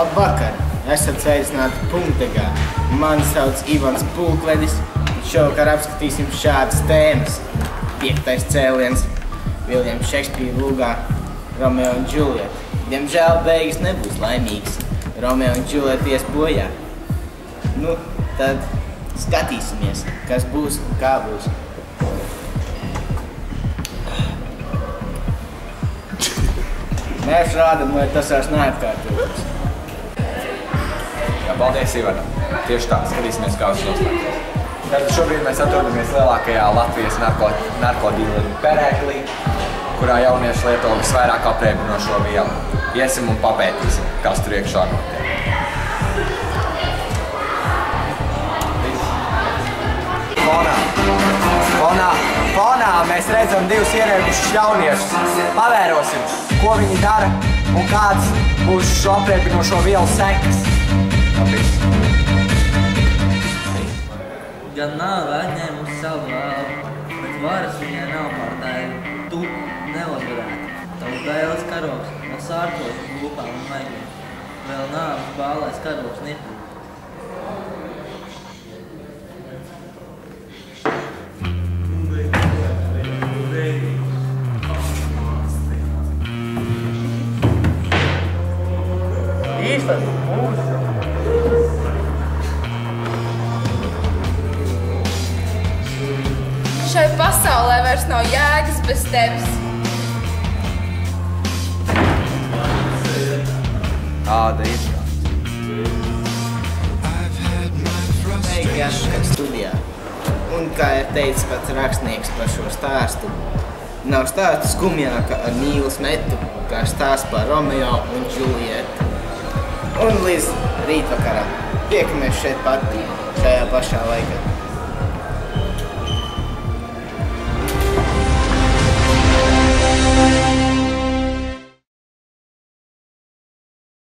Labvakar! Esat sveicināti Punktegā. Mani sauc Ivans Pulkvedis. Šovakar apskatīsim šādas tēmas. 5. cēliens, Viljams Šekspīra lūgā Romeo un Džulieta. Diemžēl beigas nebūs laimīgas. Romeo un Džulieta ies bojā. Nu, tad skatīsimies, kas būs un kā būs. Mēs rādam, lai tas vairs neatkārtotos. Jā, paldies, Ivanam. Tieši tā, skatīsimies, kā viņš noslēgsies. Tad šobrīd mēs atrodamies lielākajā Latvijas narkodīleru perēklī, kurā jaunieši lieto visvairāk apreibinošo vielu. Iesim un papētīsim, kas tur iekšā notiek. Fonā mēs redzam divus ierēbušus jauniešus. Pavērosim, ko viņi dara un kāds būs šo apreibinošo vielu sekas. Gan nāve atņēmusi savu vēlu, bet varas viņai nav pār dēļu. Tu neuzvarētu. Tavs dēles karoks vēl sārtos uz lūpām un maigiem. Vēl nāves bālais karoks nipli. Īstenībā mūsu. Šai pasaulē vairs nav jēgas bez tevis. Tāda ir. Beigas studijā. Un, kā ir teicis pats rakstnieks par šo stāstu, nav stāstu skumjāka ar mīlas metu, kā stāsts par Romeo un Džulietu. Un līdz rītvakaram tiekamies šeit pat šajā pašā laikā.